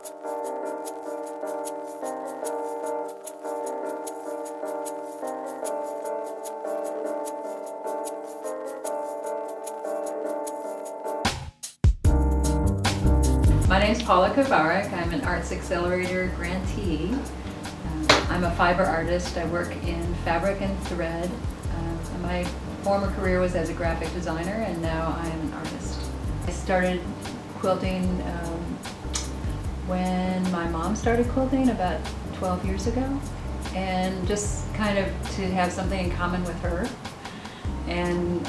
My name is Paula Kovarik. I'm an ArtsAccelerator grantee. I'm a fiber artist. I work in fabric and thread. My former career was as a graphic designer, and now I am an artist. I started quilting when my mom started quilting about 12 years ago, and just kind of to have something in common with her, and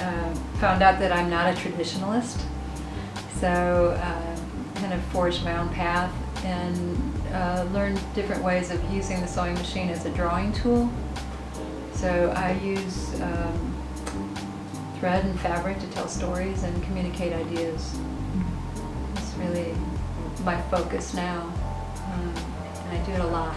found out that I'm not a traditionalist. So kind of forged my own path and learned different ways of using the sewing machine as a drawing tool. So I use thread and fabric to tell stories and communicate ideas. It's really my focus now, and I do it a lot.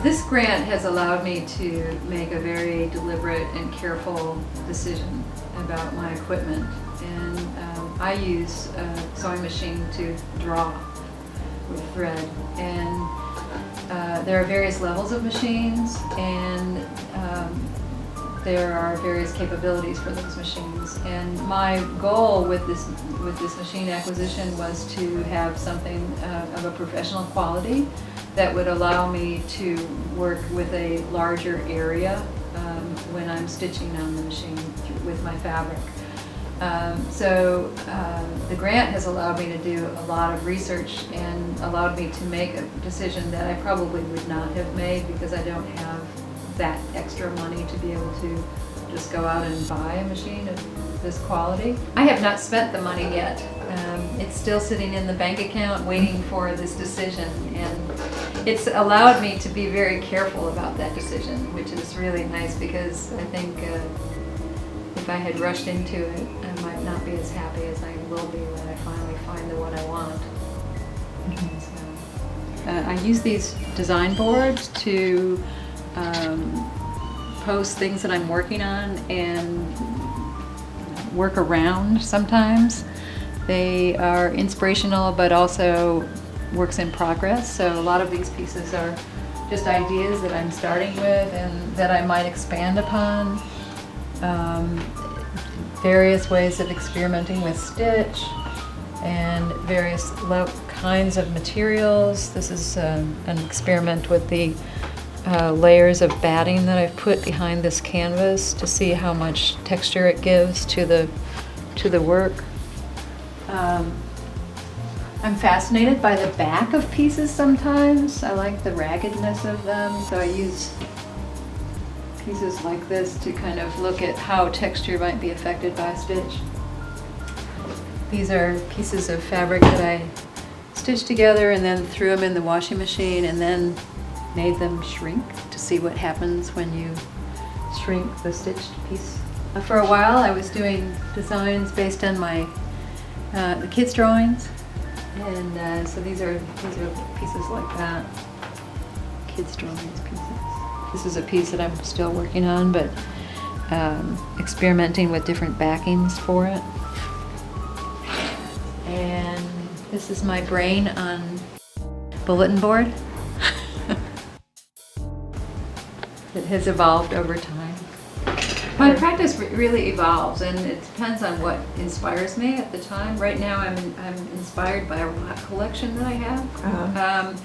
This grant has allowed me to make a very deliberate and careful decision about my equipment, and I use a sewing machine to draw with thread, and there are various levels of machines, and there are various capabilities for those machines. And my goal with this machine acquisition was to have something of a professional quality that would allow me to work with a larger area when I'm stitching on the machine with my fabric. So the grant has allowed me to do a lot of research and allowed me to make a decision that I probably would not have made, because I don't have that extra money to be able to just go out and buy a machine of this quality. I have not spent the money yet. It's still sitting in the bank account waiting for this decision, and it's allowed me to be very careful about that decision, which is really nice, because I think if I had rushed into it, I might not be as happy as I will be when I finally find the one I want. So, I use these design boards to post things that I'm working on and work around sometimes. They are inspirational, but also works in progress. So a lot of these pieces are just ideas that I'm starting with and that I might expand upon. Various ways of experimenting with stitch and various kinds of materials. This is an experiment with the layers of batting that I've put behind this canvas to see how much texture it gives to the work. I'm fascinated by the back of pieces sometimes. I like the raggedness of them, so I use pieces like this to kind of look at how texture might be affected by a stitch. These are pieces of fabric that I stitched together and then threw them in the washing machine and then made them shrink to see what happens when you shrink the stitched piece. For a while I was doing designs based on my the kids' drawings, and so these are pieces like that, kids' drawings pieces. This is a piece that I'm still working on, but experimenting with different backings for it. And this is my brain on bulletin board. It has evolved over time. My practice really evolves, and it depends on what inspires me at the time. Right now I'm inspired by a rock collection that I have.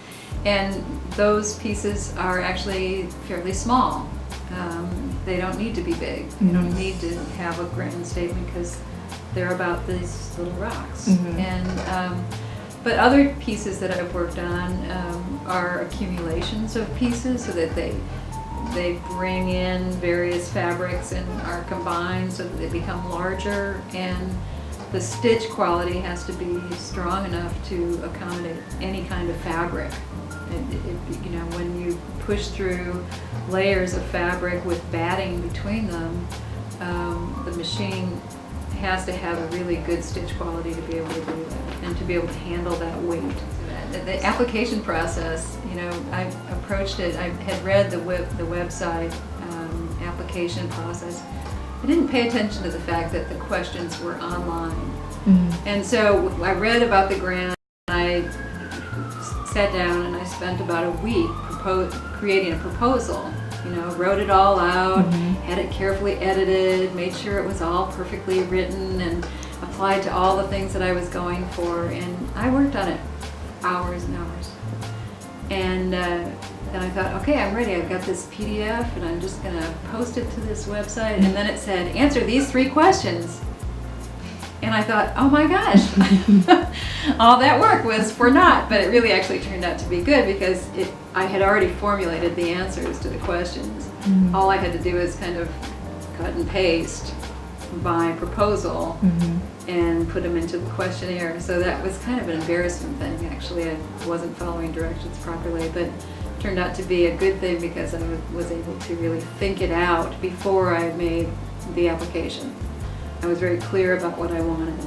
And those pieces are actually fairly small. They don't need to be big. You don't need to have a grand statement, because they're about these little rocks. And but other pieces that I've worked on are accumulations of pieces, so that they bring in various fabrics and are combined so that they become larger, and the stitch quality has to be strong enough to accommodate any kind of fabric. You know, when you push through layers of fabric with batting between them, the machine has to have a really good stitch quality to be able to do that, and to be able to handle that weight. The application process, you know, I approached it, I had read the website application process. I didn't pay attention to the fact that the questions were online. And so I read about the grant, I sat down and I spent about a week creating a proposal. You know, wrote it all out, had it carefully edited, made sure it was all perfectly written and applied to all the things that I was going for, and I worked on it hours and hours. And then I thought, okay, I'm ready. I've got this PDF and I'm just gonna post it to this website. And then it said, answer these 3 questions. And I thought, oh my gosh, all that work was for naught. But it really actually turned out to be good because I had already formulated the answers to the questions. All I had to do was kind of cut and paste my proposal and put them into the questionnaire. So that was kind of an embarrassing thing, actually. I wasn't following directions properly, but it turned out to be a good thing because I was able to really think it out before I made the application. I was very clear about what I wanted.